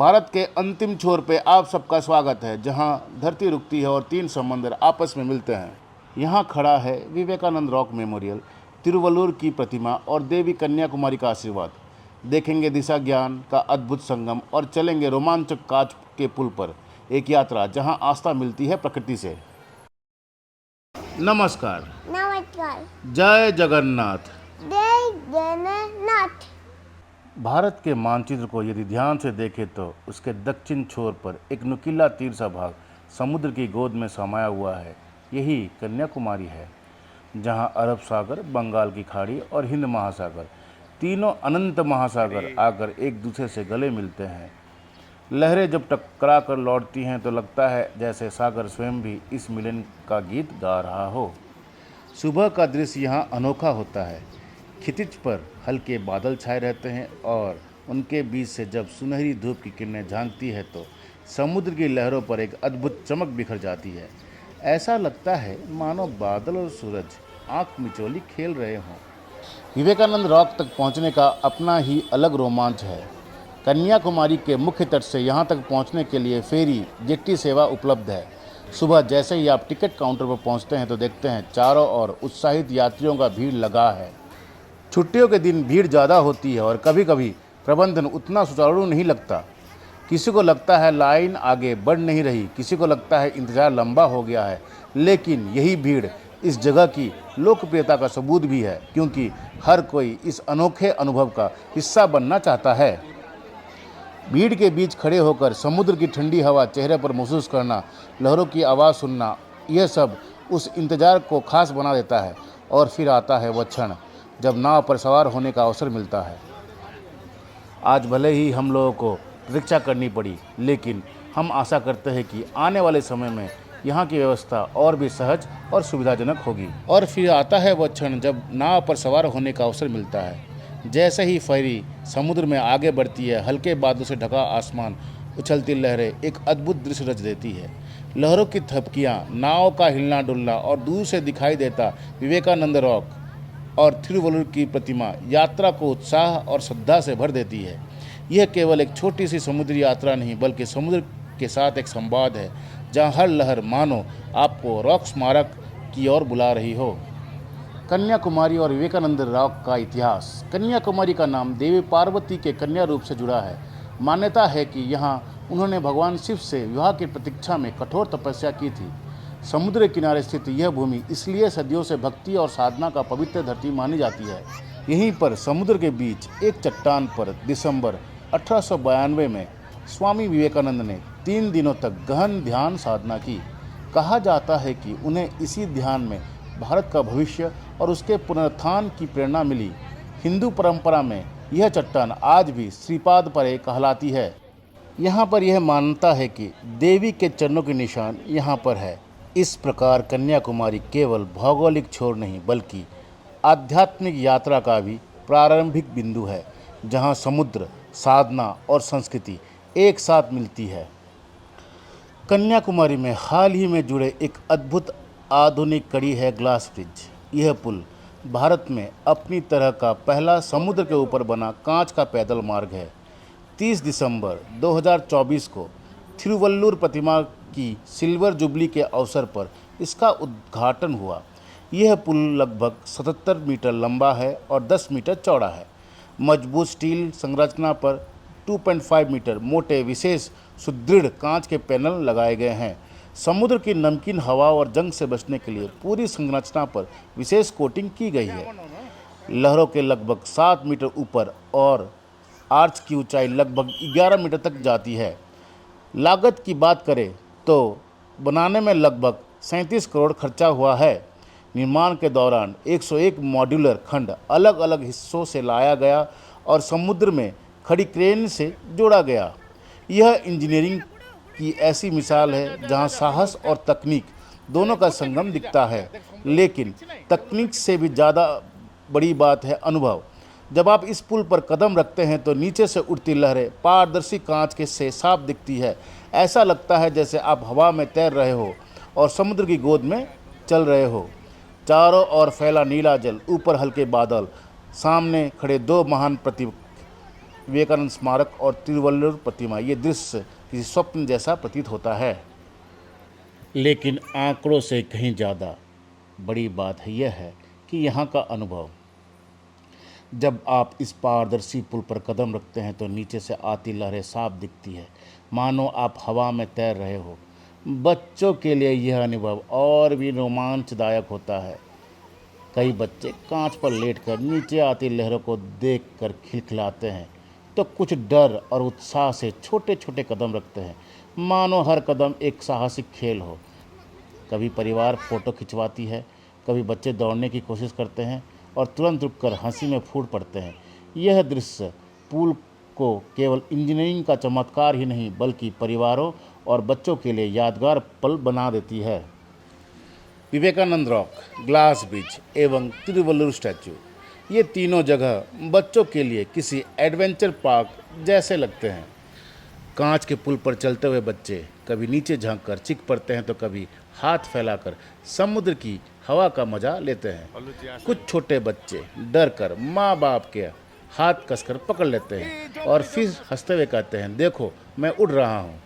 भारत के अंतिम छोर पे आप सबका स्वागत है, जहां धरती रुकती है और तीन समंदर आपस में मिलते हैं। यहां खड़ा है विवेकानंद रॉक मेमोरियल, तिरुवल्लुर की प्रतिमा और देवी कन्याकुमारी का आशीर्वाद। देखेंगे दिशा ज्ञान का अद्भुत संगम और चलेंगे रोमांचक कांच के पुल पर, एक यात्रा जहां आस्था मिलती है प्रकृति से। नमस्कार। नमस्कार। जय जगन्नाथ। जय जगन्नाथ। भारत के मानचित्र को यदि ध्यान से देखें तो उसके दक्षिण छोर पर एक नुकीला तीर सा भाग समुद्र की गोद में समाया हुआ है। यही कन्याकुमारी है, जहां अरब सागर, बंगाल की खाड़ी और हिंद महासागर, तीनों अनंत महासागर आकर एक दूसरे से गले मिलते हैं। लहरें जब टकरा कर लौटती हैं तो लगता है जैसे सागर स्वयं भी इस मिलन का गीत गा रहा हो। सुबह का दृश्य यहाँ अनोखा होता है। क्षितिज पर हल्के बादल छाए रहते हैं और उनके बीच से जब सुनहरी धूप की किरणें झांकती है तो समुद्र की लहरों पर एक अद्भुत चमक बिखर जाती है। ऐसा लगता है मानो बादल और सूरज आंख मिचोली खेल रहे हों। विवेकानंद रॉक तक पहुंचने का अपना ही अलग रोमांच है। कन्याकुमारी के मुख्य तट से यहां तक पहुंचने के लिए फेरी जेट्टी सेवा उपलब्ध है। सुबह जैसे ही आप टिकट काउंटर पर पहुंचते हैं तो देखते हैं चारों ओर उत्साहित यात्रियों का भीड़ लगा है। छुट्टियों के दिन भीड़ ज़्यादा होती है और कभी कभी प्रबंधन उतना सुचारू नहीं लगता। किसी को लगता है लाइन आगे बढ़ नहीं रही, किसी को लगता है इंतज़ार लंबा हो गया है। लेकिन यही भीड़ इस जगह की लोकप्रियता का सबूत भी है, क्योंकि हर कोई इस अनोखे अनुभव का हिस्सा बनना चाहता है। भीड़ के बीच खड़े होकर समुद्र की ठंडी हवा चेहरे पर महसूस करना, लहरों की आवाज़ सुनना, यह सब उस इंतज़ार को खास बना देता है। और फिर आता है वह क्षण जब नाव पर सवार होने का अवसर मिलता है। आज भले ही हम लोगों को प्रतीक्षा करनी पड़ी, लेकिन हम आशा करते हैं कि आने वाले समय में यहाँ की व्यवस्था और भी सहज और सुविधाजनक होगी। और फिर आता है वह क्षण जब नाव पर सवार होने का अवसर मिलता है। जैसे ही फेरी समुद्र में आगे बढ़ती है, हल्के बादलों से ढका आसमान, उछलती लहरें एक अद्भुत दृश्य रच देती है। लहरों की थपकियाँ, नाव का हिलना डुलना और दूर से दिखाई देता विवेकानंद रॉक और तिरुवल्लुर की प्रतिमा यात्रा को उत्साह और श्रद्धा से भर देती है। यह केवल एक छोटी सी समुद्री यात्रा नहीं, बल्कि समुद्र के साथ एक संवाद है, जहां हर लहर मानो आपको रॉक स्मारक की ओर बुला रही हो। कन्याकुमारी और विवेकानंद रॉक का इतिहास। कन्याकुमारी का नाम देवी पार्वती के कन्या रूप से जुड़ा है। मान्यता है कि यहाँ उन्होंने भगवान शिव से विवाह की प्रतीक्षा में कठोर तपस्या की थी। समुद्र किनारे स्थित यह भूमि इसलिए सदियों से भक्ति और साधना का पवित्र धरती मानी जाती है। यहीं पर समुद्र के बीच एक चट्टान पर दिसंबर 1892 में स्वामी विवेकानंद ने 3 दिनों तक गहन ध्यान साधना की। कहा जाता है कि उन्हें इसी ध्यान में भारत का भविष्य और उसके पुनरुत्थान की प्रेरणा मिली। हिंदू परंपरा में यह चट्टान आज भी श्रीपाद परे कहलाती है। यहाँ पर यह मान्यता है कि देवी के चरणों के निशान यहाँ पर है। इस प्रकार कन्याकुमारी केवल भौगोलिक छोर नहीं, बल्कि आध्यात्मिक यात्रा का भी प्रारंभिक बिंदु है, जहाँ समुद्र, साधना और संस्कृति एक साथ मिलती है। कन्याकुमारी में हाल ही में जुड़े एक अद्भुत आधुनिक कड़ी है ग्लास ब्रिज। यह पुल भारत में अपनी तरह का पहला समुद्र के ऊपर बना कांच का पैदल मार्ग है। 30 दिसंबर 2024 को तिरुवल्लुर प्रतिमा की सिल्वर जुबली के अवसर पर इसका उद्घाटन हुआ। यह पुल लगभग 77 मीटर लंबा है और 10 मीटर चौड़ा है। मजबूत स्टील संरचना पर 2.5 मीटर मोटे विशेष सुदृढ़ कांच के पैनल लगाए गए हैं। समुद्र की नमकीन हवा और जंग से बचने के लिए पूरी संरचना पर विशेष कोटिंग की गई है। लहरों के लगभग 7 मीटर ऊपर और आर्च की ऊंचाई लगभग 11 मीटर तक जाती है। लागत की बात करें तो बनाने में लगभग 37 करोड़ खर्चा हुआ है। निर्माण के दौरान 101 मॉड्यूलर खंड अलग अलग हिस्सों से लाया गया और समुद्र में खड़ी क्रेन से जोड़ा गया। यह इंजीनियरिंग की ऐसी मिसाल है जहां साहस और तकनीक दोनों का संगम दिखता है। लेकिन तकनीक से भी ज़्यादा बड़ी बात है अनुभव। जब आप इस पुल पर कदम रखते हैं तो नीचे से उड़ती लहरें पारदर्शी कांच के से साफ दिखती है। ऐसा लगता है जैसे आप हवा में तैर रहे हो और समुद्र की गोद में चल रहे हो। चारों ओर फैला नीला जल, ऊपर हल्के बादल, सामने खड़े 2 महान प्रतीक विवेकानंद स्मारक और तिरुवल्लुवर प्रतिमा, ये दृश्य किसी स्वप्न जैसा प्रतीत होता है। लेकिन आंकड़ों से कहीं ज़्यादा बड़ी बात यह है कि यहाँ का अनुभव। जब आप इस पारदर्शी पुल पर कदम रखते हैं तो नीचे से आती लहरें साफ दिखती है, मानो आप हवा में तैर रहे हो। बच्चों के लिए यह अनुभव और भी रोमांचदायक होता है। कई बच्चे कांच पर लेटकर नीचे आती लहरों को देखकर खिलखिलाते हैं, तो कुछ डर और उत्साह से छोटे छोटे कदम रखते हैं, मानो हर कदम एक साहसिक खेल हो। कभी परिवार फोटो खिंचवाती है, कभी बच्चे दौड़ने की कोशिश करते हैं और तुरंत रुककर हंसी में फूट पड़ते हैं। यह दृश्य पुल को केवल इंजीनियरिंग का चमत्कार ही नहीं बल्कि परिवारों और बच्चों के लिए यादगार पल बना देती है। विवेकानंद रॉक, ग्लास ब्रिज एवं तिरुवल्लुवर स्टैचू, ये तीनों जगह बच्चों के लिए किसी एडवेंचर पार्क जैसे लगते हैं। कांच के पुल पर चलते हुए बच्चे कभी नीचे झांककर चीख पड़ते हैं तो कभी हाथ फैलाकर समुद्र की हवा का मजा लेते हैं। कुछ छोटे बच्चे डर कर माँ बाप के हाथ कसकर पकड़ लेते हैं और फिर हंसते हुए कहते हैं, देखो मैं उड़ रहा हूँ।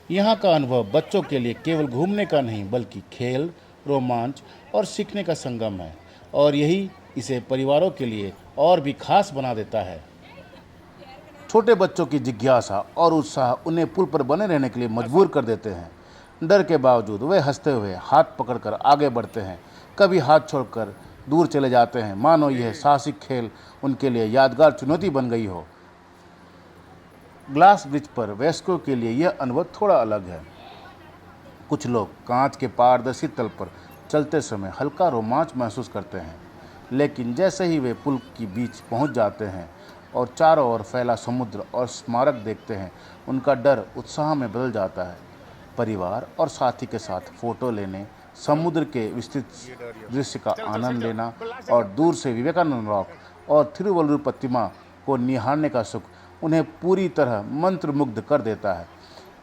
यहाँ का अनुभव बच्चों के लिए केवल घूमने का नहीं बल्कि खेल, रोमांच और सीखने का संगम है, और यही इसे परिवारों के लिए और भी खास बना देता है। छोटे बच्चों की जिज्ञासा और उत्साह उन्हें पुल पर बने रहने के लिए मजबूर कर देते हैं। डर के बावजूद वे हंसते हुए हाथ पकड़कर आगे बढ़ते हैं, कभी हाथ छोड़कर दूर चले जाते हैं, मानो यह साहसिक खेल उनके लिए यादगार चुनौती बन गई हो। ग्लास ब्रिज पर वयस्कों के लिए यह अनुभव थोड़ा अलग है। कुछ लोग कांच के पारदर्शी तल पर चलते समय हल्का रोमांच महसूस करते हैं, लेकिन जैसे ही वे पुल के बीच पहुंच जाते हैं और चारों ओर फैला समुद्र और स्मारक देखते हैं, उनका डर उत्साह में बदल जाता है। परिवार और साथी के साथ फोटो लेने, समुद्र के विस्तृत दृश्य का आनंद लेना और दूर से विवेकानंद रॉक और तिरुवल्लुवर प्रतिमा को निहारने का सुख उन्हें पूरी तरह मंत्रमुग्ध कर देता है।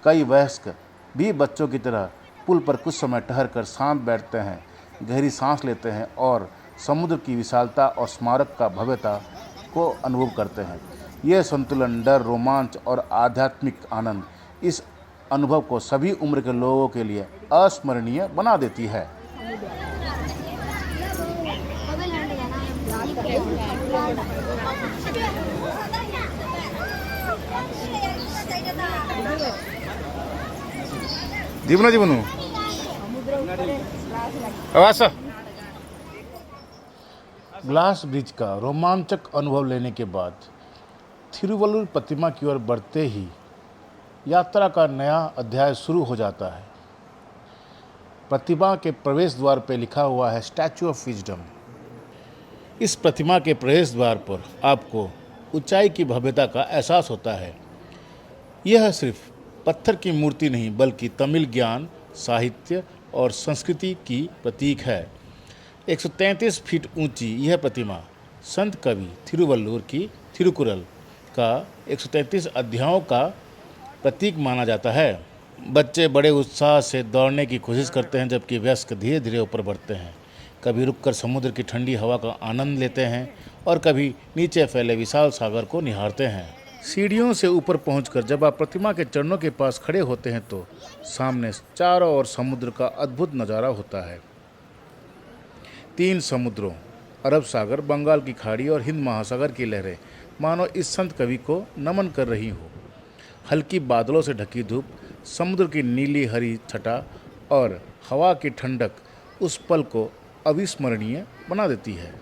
कई वयस्क भी बच्चों की तरह पुल पर कुछ समय ठहर कर शांत बैठते हैं, गहरी सांस लेते हैं और समुद्र की विशालता और स्मारक का भव्यता को अनुभव करते हैं। यह संतुलन डर, रोमांच और आध्यात्मिक आनंद इस अनुभव को सभी उम्र के लोगों के लिए अस्मरणीय बना देती है। जीवना जीवनु आवास ग्लास ब्रिज का रोमांचक अनुभव लेने के बाद तिरुवल्लुवर प्रतिमा की ओर बढ़ते ही यात्रा का नया अध्याय शुरू हो जाता है। प्रतिमा के प्रवेश द्वार पर लिखा हुआ है स्टैचू ऑफ विजडम। इस प्रतिमा के प्रवेश द्वार पर आपको ऊंचाई की भव्यता का एहसास होता है। यह सिर्फ पत्थर की मूर्ति नहीं बल्कि तमिल ज्ञान, साहित्य और संस्कृति की प्रतीक है। 133 फीट ऊंची यह प्रतिमा संत कवि तिरुवल्लुवर की थिरुकुरल का 133 अध्यायों का प्रतीक माना जाता है। बच्चे बड़े उत्साह से दौड़ने की कोशिश करते हैं जबकि वयस्क धीरे धीरे ऊपर बढ़ते हैं। कभी रुककर समुद्र की ठंडी हवा का आनंद लेते हैं और कभी नीचे फैले विशाल सागर को निहारते हैं। सीढ़ियों से ऊपर पहुंचकर जब आप प्रतिमा के चरणों के पास खड़े होते हैं तो सामने चारों ओर समुद्र का अद्भुत नज़ारा होता है। 3 समुद्रों, अरब सागर, बंगाल की खाड़ी और हिंद महासागर की लहरें मानो इस संत कवि को नमन कर रही हो। हल्की बादलों से ढकी धूप, समुद्र की नीली हरी छटा और हवा की ठंडक उस पल को अविस्मरणीय बना देती है।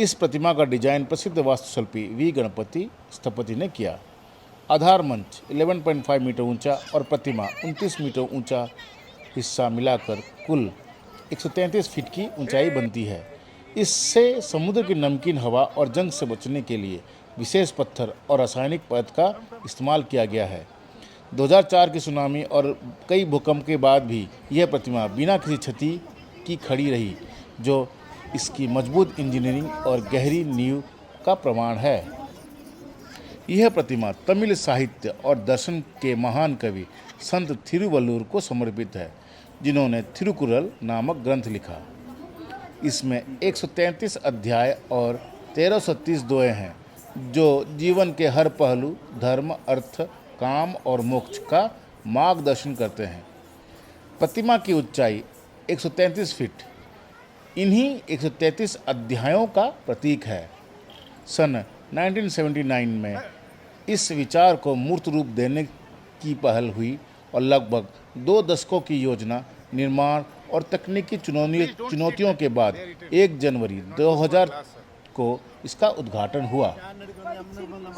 इस प्रतिमा का डिजाइन प्रसिद्ध वास्तुशिल्पी वी गणपति स्थपति ने किया। आधार मंच 11.5 मीटर ऊंचा और प्रतिमा 29 मीटर ऊंचा हिस्सा मिलाकर कुल 133 फीट की ऊंचाई बनती है। इससे समुद्र की नमकीन हवा और जंग से बचने के लिए विशेष पत्थर और रासायनिक पदार्थ का इस्तेमाल किया गया है। 2004 की सुनामी और कई भूकंप के बाद भी यह प्रतिमा बिना किसी क्षति की खड़ी रही, जो इसकी मजबूत इंजीनियरिंग और गहरी नींव का प्रमाण है। यह प्रतिमा तमिल साहित्य और दर्शन के महान कवि संत थिरुवल्लुवर को समर्पित है, जिन्होंने थिरुकुरल नामक ग्रंथ लिखा। इसमें 133 अध्याय और 1330 दोहे हैं, जो जीवन के हर पहलू, धर्म, अर्थ, काम और मोक्ष का मार्गदर्शन करते हैं। प्रतिमा की ऊंचाई 133 फीट इन्हीं 133 अध्यायों का प्रतीक है। सन 1979 में इस विचार को मूर्त रूप देने की पहल हुई और लगभग 2 दशकों की योजना, निर्माण और तकनीकी चुनौतियों के बाद 1 जनवरी 2000 को इसका उद्घाटन हुआ।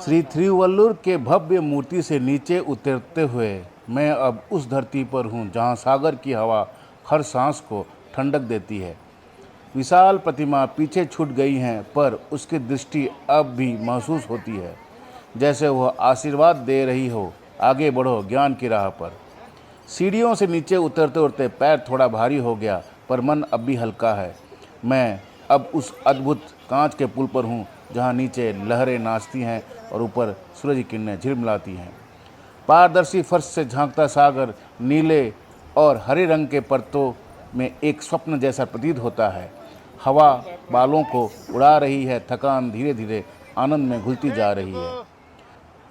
श्री थिरुवल्लुर के भव्य मूर्ति से नीचे उतरते हुए मैं अब उस धरती पर हूँ जहाँ सागर की हवा हर सांस को ठंडक देती है। विशाल प्रतिमा पीछे छूट गई हैं, पर उसकी दृष्टि अब भी महसूस होती है, जैसे वह आशीर्वाद दे रही हो, आगे बढ़ो ज्ञान की राह पर। सीढ़ियों से नीचे उतरते उतरते पैर थोड़ा भारी हो गया, पर मन अब भी हल्का है। मैं अब उस अद्भुत कांच के पुल पर हूँ जहाँ नीचे लहरें नाचती हैं और ऊपर सूरज की किरणें झिलमिलाती हैं। पारदर्शी फर्श से झांकता सागर नीले और हरे रंग के परतों में एक स्वप्न जैसा प्रतीत होता है। हवा बालों को उड़ा रही है, थकान धीरे धीरे आनंद में घुलती जा रही है।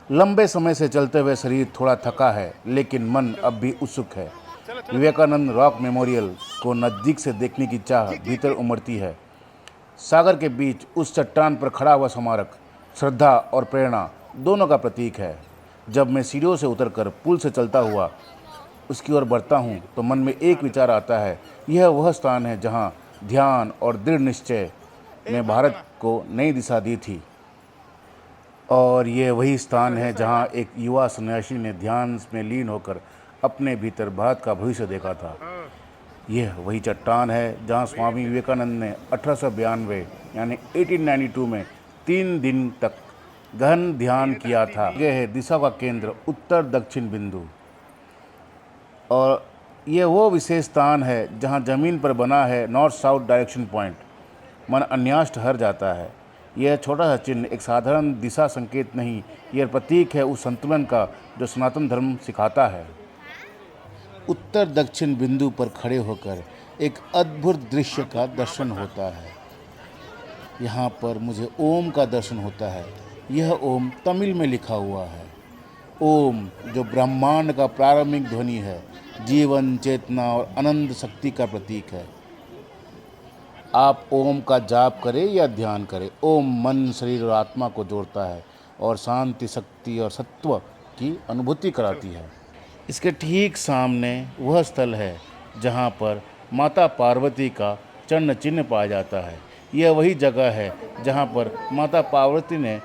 लंबे समय से चलते हुए शरीर थोड़ा थका है, लेकिन मन अब भी उत्सुक है। विवेकानंद रॉक मेमोरियल को नज़दीक से देखने की चाह भीतर उमड़ती है। सागर के बीच उस चट्टान पर खड़ा हुआ स्मारक श्रद्धा और प्रेरणा दोनों का प्रतीक है। जब मैं सीढ़ियों से उतरकर पुल से चलता हुआ उसकी ओर बढ़ता हूँ तो मन में एक विचार आता है। यह वह स्थान है जहाँ ध्यान और दृढ़ निश्चय ने भारत को नई दिशा दी थी, और ये वही स्थान है जहाँ एक युवा सन्यासी ने ध्यान में लीन होकर अपने भीतर भारत का भविष्य देखा था। यह वही चट्टान है जहाँ स्वामी विवेकानंद ने 1892 यानी 1892 में 3 दिन तक गहन ध्यान किया था। यह है दिशा का केंद्र, उत्तर दक्षिण बिंदु, और यह वो विशेष स्थान है जहाँ ज़मीन पर बना है नॉर्थ साउथ डायरेक्शन पॉइंट। मन अन्यास ठहर जाता है। यह छोटा सा चिन्ह एक साधारण दिशा संकेत नहीं, यह प्रतीक है उस संतुलन का जो सनातन धर्म सिखाता है। उत्तर दक्षिण बिंदु पर खड़े होकर एक अद्भुत दृश्य का दर्शन होता है। यहाँ पर मुझे ओम का दर्शन होता है। यह ओम तमिल में लिखा हुआ है। ओम जो ब्रह्मांड का प्रारंभिक ध्वनि है, जीवन, चेतना और अनंत शक्ति का प्रतीक है। आप ओम का जाप करें या ध्यान करें, ओम मन, शरीर और आत्मा को जोड़ता है और शांति, शक्ति और सत्व की अनुभूति कराती है। इसके ठीक सामने वह स्थल है जहाँ पर माता पार्वती का चरण चिन्ह पाया जाता है। यह वही जगह है जहाँ पर माता पार्वती ने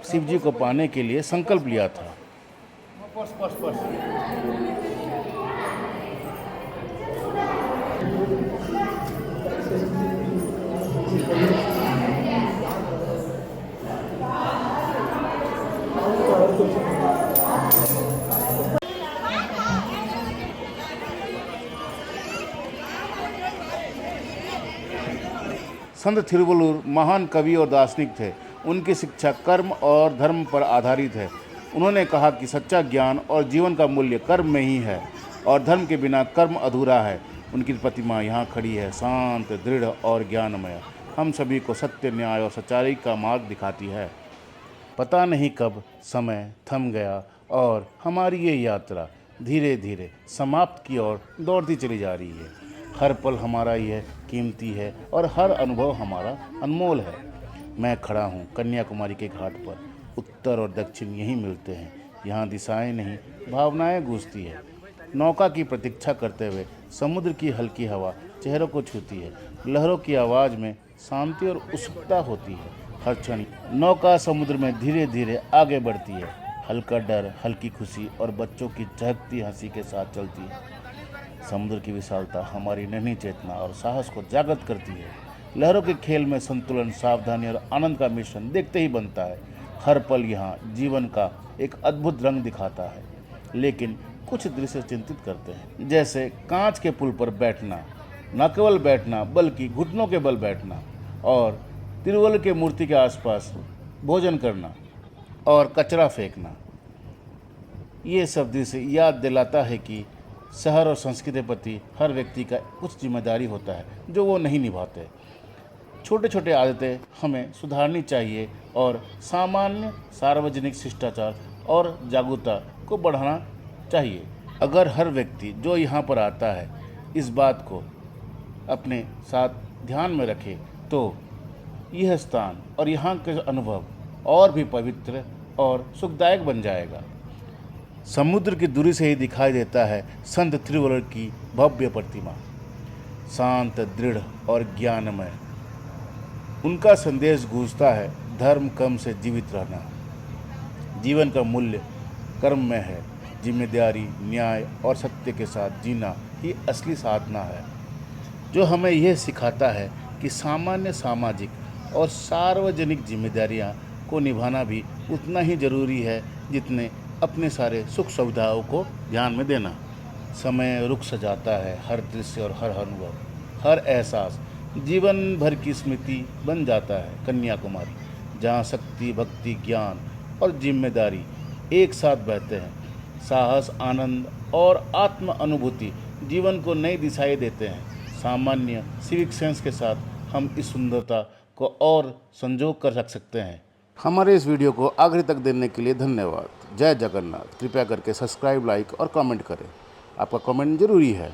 शिव जी को पाने के लिए संकल्प लिया था। संत थिरुवल्लुर महान कवि और दार्शनिक थे। उनकी शिक्षा कर्म और धर्म पर आधारित है। उन्होंने कहा कि सच्चा ज्ञान और जीवन का मूल्य कर्म में ही है और धर्म के बिना कर्म अधूरा है। उनकी प्रतिमा यहाँ खड़ी है, शांत, दृढ़ और ज्ञानमय। हम सभी को सत्य, न्याय और सच्चाई का मार्ग दिखाती है। पता नहीं कब समय थम गया और हमारी ये यात्रा धीरे धीरे समाप्त की ओर दौड़ती चली जा रही है। हर पल हमारा यह कीमती है और हर अनुभव हमारा अनमोल है। मैं खड़ा हूँ कन्याकुमारी के घाट पर। उत्तर और दक्षिण यहीं मिलते हैं। यहाँ दिशाएं नहीं, भावनाएं गूंजती है। नौका की प्रतीक्षा करते हुए समुद्र की हल्की हवा चेहरों को छूती है। लहरों की आवाज़ में शांति और उत्सुकता होती है। हर क्षण नौका समुद्र में धीरे धीरे आगे बढ़ती है। हल्का डर, हल्की खुशी और बच्चों की चहकती हंसी के साथ चलती है। समुद्र की विशालता हमारी नन्ही चेतना और साहस को जागृत करती है। लहरों के खेल में संतुलन, सावधानी और आनंद का मिश्रण देखते ही बनता है। हर पल यहाँ जीवन का एक अद्भुत रंग दिखाता है। लेकिन कुछ दृश्य चिंतित करते हैं, जैसे कांच के पुल पर बैठना, न केवल बैठना बल्कि घुटनों के बल बैठना, और तिरुवल्लुर के मूर्ति के आसपास भोजन करना और कचरा फेंकना। ये सब दृश्य याद दिलाता है कि शहर और संस्कृति के प्रति हर व्यक्ति का कुछ जिम्मेदारी होता है जो वो नहीं निभाते। छोटे छोटे आदतें हमें सुधारनी चाहिए और सामान्य सार्वजनिक शिष्टाचार और जागरूकता को बढ़ाना चाहिए। अगर हर व्यक्ति जो यहाँ पर आता है इस बात को अपने साथ ध्यान में रखे तो यह स्थान और यहाँ के अनुभव और भी पवित्र और सुखदायक बन जाएगा। समुद्र की दूरी से ही दिखाई देता है संत त्रिवरुण की भव्य प्रतिमा, शांत, दृढ़ और ज्ञानमय। उनका संदेश गूंजता है, धर्म कर्म से जीवित रहना। जीवन का मूल्य कर्म में है। जिम्मेदारी, न्याय और सत्य के साथ जीना ही असली साधना है, जो हमें यह सिखाता है कि सामान्य सामाजिक और सार्वजनिक जिम्मेदारियां को निभाना भी उतना ही जरूरी है जितने अपने सारे सुख सुविधाओं को ध्यान में देना। समय रुख सजाता है, हर दृश्य और हर अनुभव, हर एहसास जीवन भर की स्मृति बन जाता है। कन्याकुमारी, जहाँ शक्ति, भक्ति, ज्ञान और जिम्मेदारी एक साथ बहते हैं। साहस, आनंद और आत्म अनुभूति जीवन को नई दिशाएं देते हैं। सामान्य सिविक सेंस के साथ हम इस सुंदरता को और संजो कर रख सकते हैं। हमारे इस वीडियो को आखिरी तक देखने के लिए धन्यवाद। जय जगन्नाथ। कृपया करके सब्सक्राइब, लाइक और कमेंट करें। आपका कमेंट जरूरी है।